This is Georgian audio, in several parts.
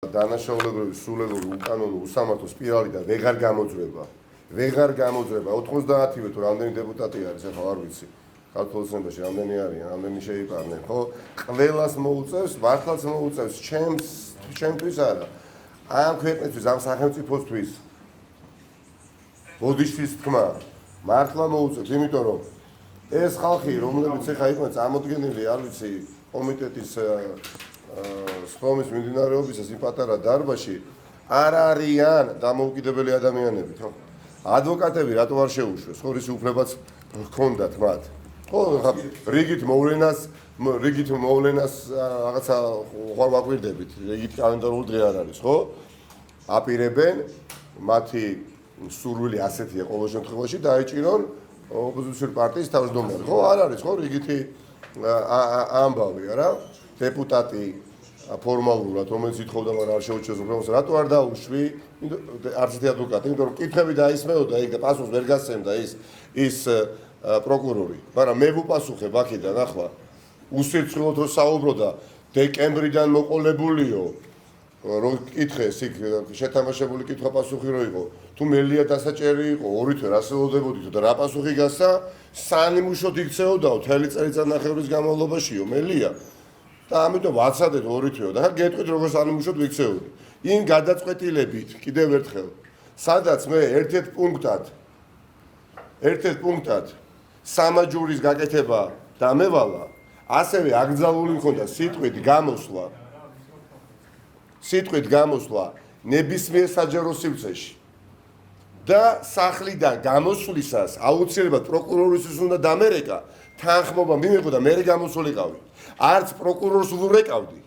დანაშაულებრივი სულელური უკანონო უსამართლო სპირალიდან ვეღარ გამოძვრება. 90-ივე თუ რამდენი დეპუტატი არის, ახლა არ ვიცი. ქართულ ოცნებაში რამდენი არიან, რამდენი შეიპარნენ, ხო? ყველას მოუწევს, მართლაც მოუწევს, ჩემთვის არა. ამ ქვეყნისთვის, ამ სახელმწიფოსთვის ბოდიშის თქმა მართლა მოუწევს, იმიტომ რომ ეს ხალხი, რომლებიც ახლა იყვნენ წარმოდგენილი, არ ვიცი, კომიტეტის სხდომის მიმდინარეობისას იმ პატარა დარბაზში არ არიან დამოუკიდებელი ადამიანები, ხო? ადვოკატები რატო არ შეუშვეს? ხო, რის უფლებაც ჰქონდათ მათ. ხო, რიგით მოვლენას რაღაცა ხარ ვაკვირდებით, რიგით კალენდარული დღე არ არის, ხო? აპირებენ მათი სურვილი ასეთია ყოველ შემთხვევაში დაეჭირონ ოპოზიციური პარტიის თავმჯდომარე. ხო, არ არის, ხო, რიგითი ამბავი, არა? დეპუტატი ფორმალურად, რომელიც ითხოვდა, მაგრამ არ შეუჩეს უფლებას, რატო არ დაუშვი? არც ერთი ადვოკატი, იმიტომ რომ კითხვები დაისმეოდა იქ და პასუხს ვერ გასცემდა ის პროკურორი. მაგრამ მე ვუპასუხებ აქედან ახლა უსირცხილოდ რომ საუბრობდა დეკემბრიდან მოყოლებულიო, რომ კითხეს იქ შეთამაშებული კითხვა-პასუხი რო იყო, თუ მელია დასაჭერი იყო, ორი თვე რა სელოდებოდით და რა პასუხი გასცა, სანიმუშოდ იქცეოდაო მთელი წელიწადნახევრის განმავლობაშიო მელია. და ამიტომ ვაცადეთ ორი თვეო და გეტყვით როგორ სანიმუშოდ ვიქცეოდი. იმ გადაწყვეტილებით კიდევ ერთხელ, სადაც მე ერთ-ერთ პუნქტად სამაჯურის გაკეთება დამევალა, ასევე აკრძალული მქონდა სიტყვით გამოსვლა ნებისმიერ საჯარო სივრცეში. და სახლიდან გამოსვლისას აუცილებლად პროკურორისთვის უნდა დამერეკა, თანხმობა მივიღო და მე გამოსულიყავი. არც პროკურორს ვურეკავდი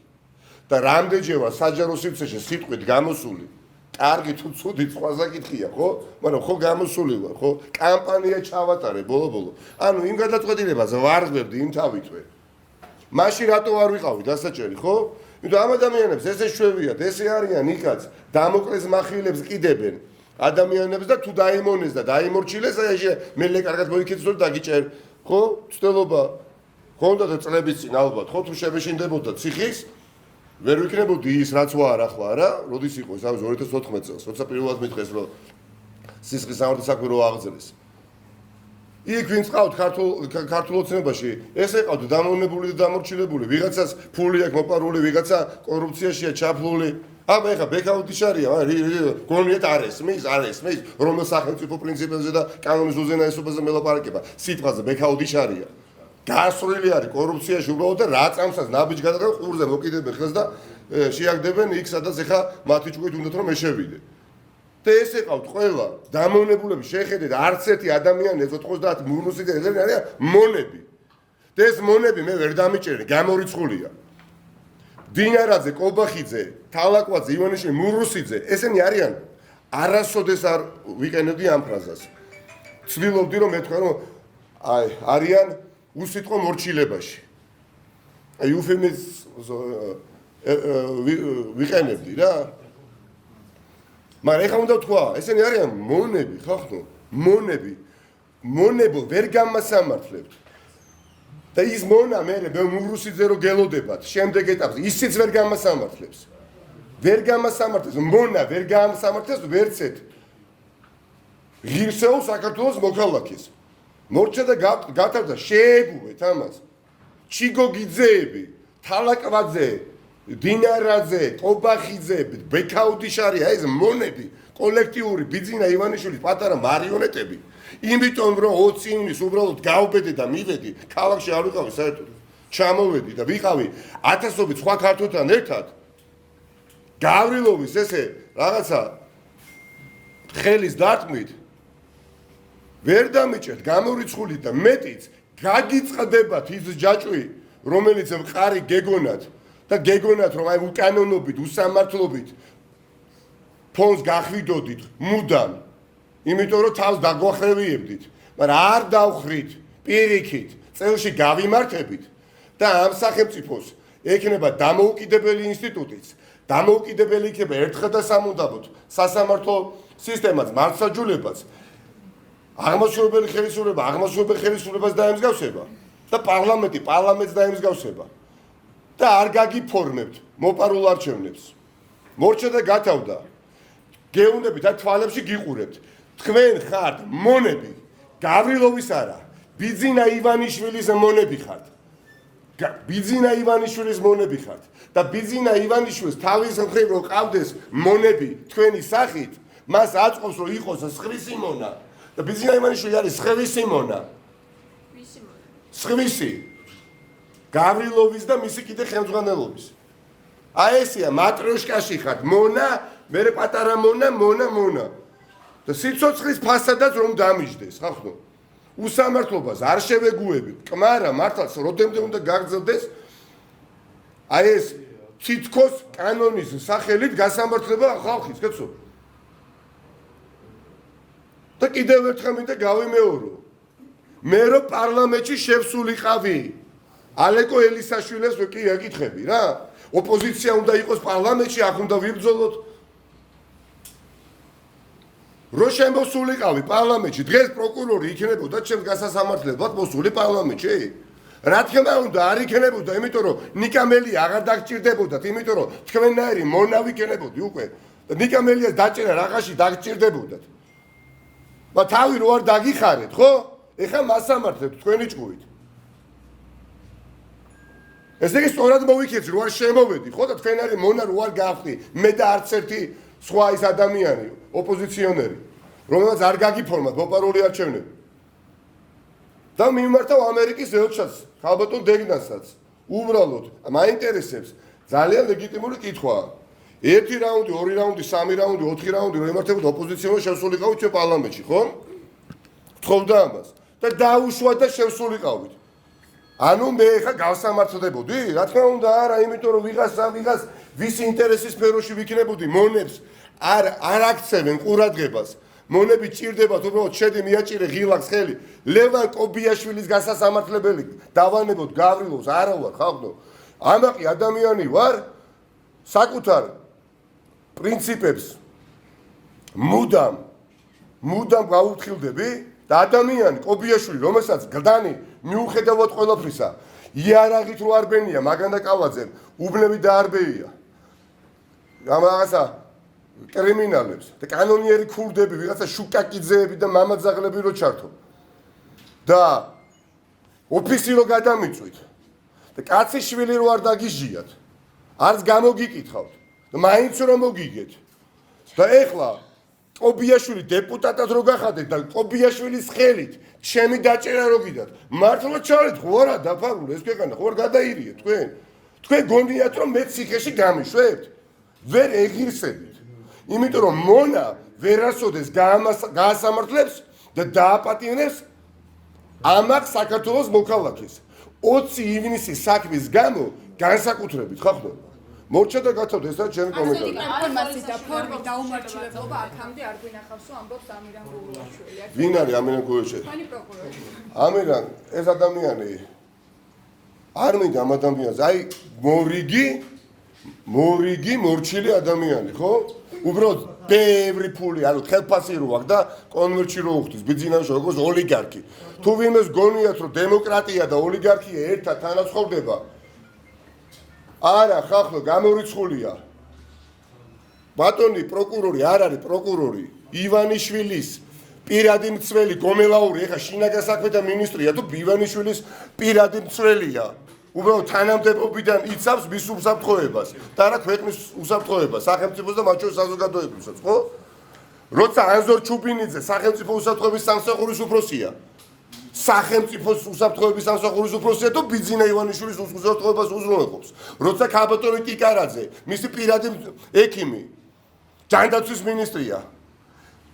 და რამდენჯერმე საჯარო სივრცეში სიტყვით გამოსული, კარგი თუ ცუდი სხვა საკითხია, ხო? მაგრამ ხო გამოსული ვარ, ხო? კამპანია ჩავატარე ბოლო-ბოლო. ანუ იმ გადაწყვეტილებას ვარღვევდი იმ თავითვე. მაშინ რატო არ ვიყავი დასაჭერი, ხო? იმიტომ ამ ადამიანებს ესე შვევიათ, ესე არიან იქაც, დამოკლეს מחვილებს კიდებენ ადამიანებს და თუ დაიმონეს და დაიმორჩილეს, აი მე კარგად მოიქეცო და დაგიჭერ, ხო? ცდელობა ხონდა და წლების წინ ალბათ, ხო, თუ შემეშინდებოდა ციხის, ვერ ვიქნებოდი ის, რაც ვარ ახლა, რა, როდის იყო ეს 2014 წელს, როცა პირველად მითხეს, რომ სისხლის სამართლის საქმე რო აღძრეს. იქ ვინც ყავთ ქართულ ოცნებაში, ესე ყავთ დამოვნებული და დამორჩილებული, ვიღაცას ფული აქვს მოპარული, ვიღაცა კორუფციაშია ჩაფლული. აბა ეხა ბექაუდიშარია, გონიათ არ ესმის, რომელ სახელმწიფო პრინციპებზე და კანონის უზენაესობაზე მელაპარაკება. სიტყვაზე ბექაუდიშარია. გასწრული არის კორუფციაში უბრალოდ და რა წამსაც ნაბიჯ გადაგებ ყურზე მოკიდებენ ხელს და შეაგდებენ იქ სადაც ეხა მათი ჭუით უნდათ რომ ეშევიდე. და ესე ყავთ ყველა დამოვნებულები შეხედეთ არც ერთი ადამიანი 90 მუნუსიდან ეს არიან მონები. და ეს მონები მე ვერ დამიჭერე, გამორიცხულია. დინარაძე, კობახიძე, თალაკვაძე, ივანიშვილი, მურუსიძე, ესენი არიან არასოდეს არ ვიყენებდი ამ ფრაზას. ცდილობდი რომ მეთქვა რომ არიან უსიტყვო მორჩილებაში. აი ufemის ვიყენებდი რა. მაგრამ ეხლა უნდა ვთქვა, ესენი არიან მონები, ხახნო, მონები. მონებო ვერ გამასამართლებთ. და ის მონა მე მურუსიძე რო გელოდებათ, შემდეგ ეტაპზე ისიც ვერ გამასამართლებს. ვერ გამასამართლებს, მონა ვერ გამასამართლებს ვერცეთ. ღირსეულ საქართველოს მოქალაქეს. მორჩა და გათავდა შეეგუვეთ ამას. ჩიგოგიძეები, თალაკვაძე, დინარაძე, კობახიძე, ბექაუდიშარია, ეს მონები, კოლექტიური ბიძინა ივანიშვილის პატარა მარიონეტები. იმიტომ რომ 20 ივნისს უბრალოდ გავბედე და მივედი, ქალაქში არ ვიყავი საერთოდ. ჩამოვედი და ვიყავი ათასობით სხვა ქართველთან ერთად. გავრილოვის ესე რაღაცა ხელის დარტყმით ვერ დამიჭერთ გამორიცხული და მეტიც გაგიწყდებათ ის ჯაჭვი, რომელიც მყარი გეგონათ და გეგონათ რომ აი უკანონობით, უსამართლობით ფონს გახვიდოდით მუდამ, იმიტომ რომ თავს დაგვახრევიებდით, მაგრამ არ დავხრით, პირიქით, წელში გავიმართებით და ამ სახელმწიფოს ექნება დამოუკიდებელი ინსტიტუტიც, დამოუკიდებელი იქნება ერთხელ და სამუდამოდ სასამართლო სისტემაც, მართლმსაჯულებას, აღმასრულებელი ხელისუფლებას დაემსგავსება და პარლამენტს დაემსგავსება და არ გაგიფორმებთ მოპარულ არჩევნებს. მორჩა და გათავდა. გეუნდებით და თვალებში გიყურებთ. თქვენ ხართ მონები, გავრილოვის არა, ბიძინა ივანიშვილის მონები ხართ. ბიძინა ივანიშვილის მონები ხართ და ბიძინა ივანიშვილს თავის მხრივ რო ყავდეს მონები თქვენი სახით, მას აწყობს რომ იყოს სხვისი მონა და ბიძინა ივანიშვილი არის სხვისი მონა. ვისი მონა? სხვისი. გავრილოვის და მისი კიდე ხელმძღვანელობის. აი ესია მატრიოშკაში ხართ მონა, მერე პატარა მონა და სიცოცხლის ფასადაც რომ დამიჯდეს, ხახო? უსამართლობას არ შევეგუებით. კმარა მართლაც როდემდე უნდა გაგრძელდეს აი ეს თითქოს კანონის სახელით გასამართლება ხალხის, კაცო. და კიდევ ერთხელ მინდა გავიმეორო. მე რო პარლამენტში შევსულიყავი. ალეკო ელისაშვილებს კი აკითხები რა. ოპოზიცია უნდა იყოს პარლამენტში, აქ უნდა ვიბრძოლოთ. რო შემოსულიყავი პარლამენტში, დღეს პროკურორი იქნებოდა ჩემს გასასამართლებად მოსული პარლამენტში. რა თქმა უნდა, არ იქნებოდა, იმიტომ რომ ნიკამელი აღარ დაგჭირდებოდათ, იმიტომ რომ თქვენნაირი მონა ვიქნებოდი უკვე. და ნიკამელიას დაჭერა რაღაცში დაგჭირდებოდათ. მაგრამ თავი რო არ დაგიხარეთ, ხო? ეხლა მასამართლებთ თქვენი ჭკუით. ესე იგი სწორად მოვიქეცი, რო არ შემოვედი, ხო და თქვენარი მონა რო არ გავხდი, მე და არც ერთი სხვა ის ადამიანი, ოპოზიციონერი, რომელსაც არ გაგიფორმათ მოპარული არჩევნები. და მიმართავ ამერიკის ელჩას, ხალბატონ დეგნასაც. უბრალოდ მაინტერესებს ძალიან ლეგიტიმური კითხვაა. 1 რაუნდი, 2 რაუნდი, 3 რაუნდი, 4 რაუნდი რო იმართებოდა ოპოზიციონერს შევსულიყავით ჩვენ პარლამენტში, ხო? გთხოვდა ამას და დაუშვათ და შევსულიყავით. ანუ მე ხა გავსამართლებოდი? რა თქმა უნდა არა, იმიტომ რომ ვიღას ვის ინტერესის სფეროში ვიქნებოდი მონებს არ აქცევენ ყურადღებას. მონები ჭირდებათ უბრალოდ შედი მიაჭირე ღილაკს ხელი. ლევან კობიაშვილის გასასამართლებელი დავანებოთ გავრილოს არა ვარ ხალხო. ამაყი ადამიანი ვარ საკუთარ პრინციპებს მუდამ გავუფრთხილდები და ადამიანი კობიაშვილი რომელსაც გდანი მიუხედავად ყველაფრისა იარაღით რო არბენია მაგანდა კალაძემ უბნები დაარბეია რაღაცა კრიმინალებს და კანონიერი ქურდები ვიღაცა შუკაკიძეები და მამაძაღლები რო ჩართო და ოფისი რო გადამიწვით და კაცი შვილი რო არ დაგიჟიათ არც გამოგიკითხავთ და მაინც რომ მოგიგეთ და ეხლა კობიაშვილი დეპუტატად რო გახადეთ და კობიაშვილის ხელით ჩემი დაჭერა რო გიდათ მართლა ჩარეთ ხო არა დაფარული ეს ქვეყანა ხო არ გადაირიეთ თქვენ გონიათ რომ მე ციხეში გამიშვებთ ვერ ეგირსებით იმიტომ რომ მონა ვერასოდეს გაასამართლებს და დააპატიმრებს ამақ საქართველოს მოქალაქეს 20 ივნისის საქმის გამო განსაკუთრებით ხახო მორჩა და გათავდა ესა ჩემი კომენტარი. ინფორმაციის და ფორმის დაუმარჩილებლობა აქამდე არ გვინახავს, ამბობს ამირან გულუაშვილი. ვინ არის ამირან გულუაშვილი? თქვენი პროკურორი. ამირან ეს ადამიანი არ მინდა ამ ადამიანს, აი მორიგი მორჩილი ადამიანი, ხო? უბრალოდ ბევრი ფული, ანუ ხელფასი რო აქვს და კონვერტში რო უხდის, ბიზნესში როგორც ოლიგარქი. თუ ვინმეს გონიათ რომ დემოკრატია და ოლიგარქია ერთად თანაცხოვრდება არა, ხახო, გამორიცხულია. ბატონი პროკურორი არ არის პროკურორი. ივანიშვილის პირადი მცველი გომელაური, ეხა შინაგან საქმეთა მინისტრია თუ ივანიშვილის პირადი მცველია. უბრალოდ თანამდებობიდან იცავს მის უსაფრთხოებას და არა ქვეყნის უსაფრთხოებას, სახელმწიფოს და მათ შორის საზოგადოებრივსაც, ხო? როცა ანზორ ჩუბინიძე სახელმწიფო უსაფრთხოების სამსახურის უფროსია. სახელმწიფოს უსაფრთხოების სამსახურის უფროსია თუ ბიძინა ივანიშვილის უსაფრთხოებას უზრუნველყოფს. როცა ქაბატონი კიკარაძე, მისი პირადი ექიმი, ჯანდაცვის მინისტრია.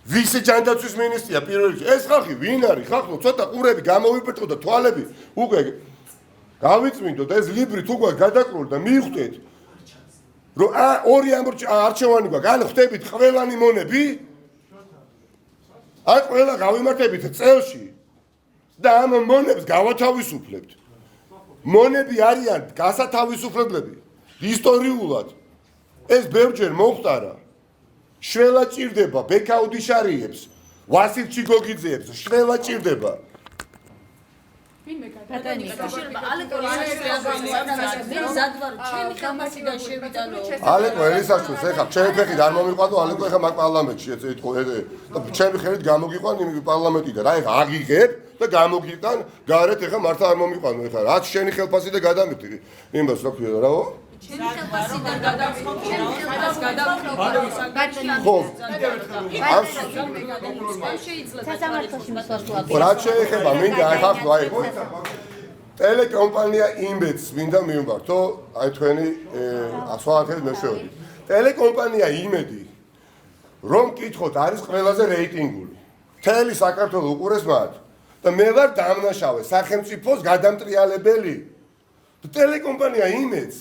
ვისი ჯანდაცვის მინისტრია პირველ რიგში? ეს ხალხი ვინ არის? ხალხო, ცოტა ყურები გამოვიპირტყო და თვალები უკვე გავიწმინდო და ეს ლიბრი თუ გვაქვს გადაკრული და მიხვდეთ რომ ორი არჩევანი გვაქვს, ან ხვდებით ყველანი მონები? ან ყველა გავიმართებით წელში? და ამ მონებს გავათავისუფლებთ. მონები არიან გასათავისუფლებლები. ისტორიულად ეს ბევრჯერ მომხდარა. შველა ჭირდება ბექაუდიშარიებს, ვასილ ჩიგოგიძეებს, შველა ჭირდება. ვინმე ალეკო ელისაშვილს ეხლა ჩემი ფეხით არ მომიყვანო ალეკო ეხლა მაგ პარლამენტში ჩემი ხელით გამოგიყვან იმ პარლამენტიდან რა ეხლა აგიღებ და გამოგიტან გარეთ ეხლა მართლა არ მომიყვანო ეხლა რაც შენი ხელფასი და გადამიტი იმას რა ქვია რაო რაც შეეხება მინდა ახლა აი ტელეკომპანია იმბედს მინდა მივმართო აი თქვენი ასვათებით მეშვეობით ტელეკომპანია იმედი რომ კითხოთ არის ყველაზე რეიტინგული მთელი საქართველო უყურეს მათ და მე ვარ დამნაშავე სახელმწიფოს გადამტრიალებელი ტელეკომპანია იმედს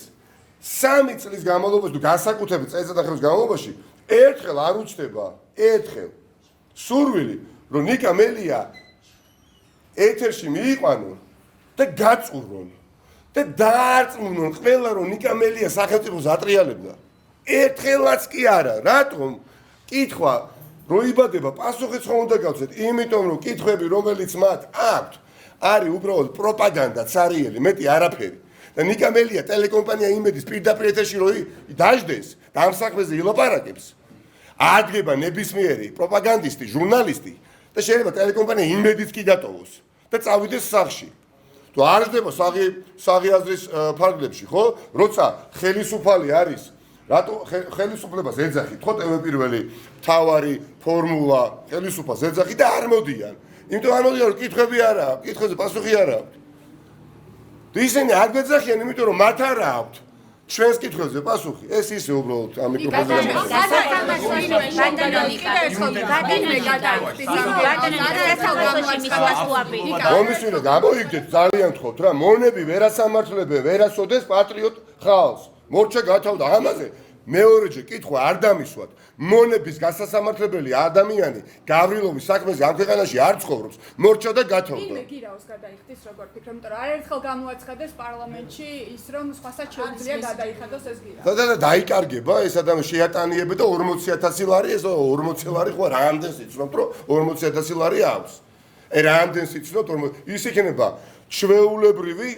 3 წლის განმავლობაში თუ განსაკუთრებით წელიწადების განმავლობაში ერთხელ არ უჩნდება ერთხელ სურვილი რომ ნიკა მელია ეთერში მიიყვანონ და გაწურონ და დაარწმუნონ ყველა რომ ნიკა მელია სახელმწიფოს ატრიალებდა ერთხელაც კი არა რატომ კითხვა რო იბადება პასუხიც ხომ უნდა გავცეთ იმიტომ რომ კითხვები რომელიც მათ აქვთ არის უბრალოდ პროპაგანდა цаრიელი მეტი არაფერი და ნიკა მელია ტელეკომპანია იმედის პირდაპირ ეთერში რო დაждდეს და ამ საქმეზე ილაპარაკებს ადგება ნებისმიერი პროპაგანდისტი ჟურნალისტი და შეიძლება ტელეკომპანია იმედიც კი დატოვოს და წავიდეს სახში თუ არ ხდება საღი აზრის ფარგლებში ხო როცა ხელისუფალი არის რატო ხელისუფლებას ეძახით ხო ტევე პირველი თავარი ფორმულა ხელისუფლებას ეძახით და არ მოდიან იმიტომ არ მოდიან რომ კითხვები არ აქვს კითხვებზე პასუხი არ აქვს ისინი არ გვეძახიან იმიტომ რომ მათ არ აქვს ჩვენს კითხვებზე პასუხი ეს ისე უბრალოდ ამ მიკროფონზე გამოიგეთ ძალიან თხოვთ რა მონები ვერასამართლებენ ვერასოდეს პატრიოტ ხალხს მორჩა გათავდა ამაზე მეორეჯერ კითხვა არ დამისვათ მონების გასასამართლებელი ადამიანი გავრილოვის საქმეზე ამ ქვეყანაში არ ცხოვრობს მორჩა და გათავდა ვინმე გირაოს გადაიხდის როგორ ფიქრობ იმიტომ რომ არერთხელ გამოაცხადეს პარლამენტში ის რომ სხვასაც შეუძლია გადაიხადოს ეს გირაო და დაიკარგება ეს ადამიანი შეატანიება და 40000 ლარი ეს 40 ლარი ხო რამდენს იცნობთ რომ 40000 ლარი აქვს რამდენს იცნობთ ის იქნება ჩვეულებრივი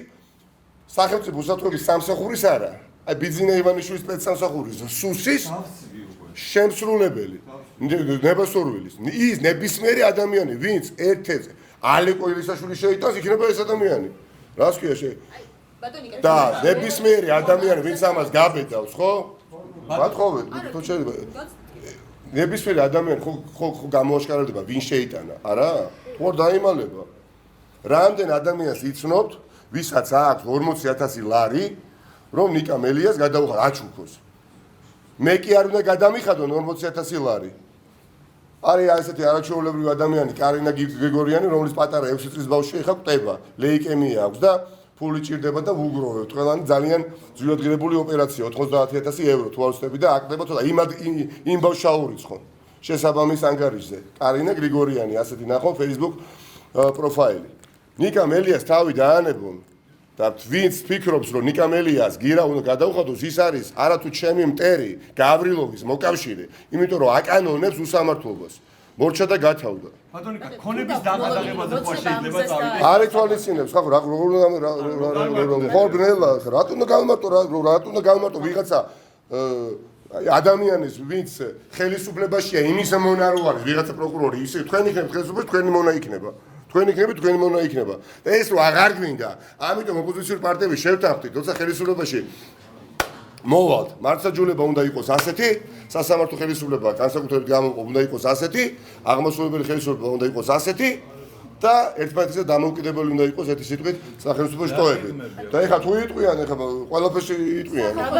სახელმწიფო უსაფრთხოების სამსახურის არა აი ბიძინა ივანიშვილის სპეცსამსახურის სუსის შემსრულებელი ნებასურვილის ის ნებისმიერი ადამიანი ვინც ერთ-ერთი ალეკო ილისაშვილი შეიტანს იქნება ეს ადამიანი რას ქვია და ნებისმიერი ადამიანი ვინც ამას გაბედავს ხო ბატხოვეთ თუ შეიძლება ნებისმიერი ადამიანი ხო გამოაშკარავდება ვინ შეიტანა არა თუ არ დაიმალება რამდენ ადამიანს იცნობთ ვისაც აქვს 40000 ლარი რომ ნიკა მელიას გადაუხარ აჩუქოს მე კი არ უნდა გადამიხადონ 40000 ლარი არის ასეთი არაჩვეულებრივი ადამიანი კარინა გრიგორიანი რომელიც პატარა 6 წლის ბავშვი ეხა კვდება ლეიკემია აქვს და ფული ჭირდება და ვუგროვებთ ყველანი ძალიან ძვირადღირებული ოპერაცია 90000 ევრო თუ არ ვწდები და აკდება თორე იმ ბავშვს აურიცხონ შესაბამის ანგარიშზე კარინა გრიგორიანი ასეთი ნახო Facebook პროფაილი ნიკა მელიას თავი დაანებონ და ვინც ფიქრობს რომ ნიკა მელიას გირა უნდა გადაუხადოს ის არის არათუ ჩემი მტერი გავრილოვის მოკავშირე იმიტომ რომ აკანონებს უსამართლობას მორჩა და გათავდა ბატონიკა ქონების დაღადაღებაზე ხო შეიძლება წავიდე არ ეთვალისწინებს ხა ხო ბნელა რატო უნდა გავმარტო ვიღაცა ადამიანის ვინც ხელისუფლებაშია იმის მონა რო არის ვიღაცა პროკურორი ისე თქვენ იქნებით ხელისუფლებაში თქვენი მონა იქნება თქვენ იქნებით თქვენი მონა იქნება და ეს რო აღარ გვინდა ამიტომ ოპოზიციური პარტიები შევთანხმდით როცა ხელისუფლებაში მოვალთ მართლმსაჯულება უნდა იყოს ასეთი სასამართლო ხელისუფლება განსაკუთრებით გამოყოფ უნდა იყოს ასეთი აღმასრულებელი ხელისუფლება უნდა იყოს ასეთი და ერთმანეთზე დამოუკიდებელი უნდა იყოს ერთი სიტყვით სახელმწიფო შტოები და ეხლა თუ იტყვიან ეხლა ყველაფერში იტყვიან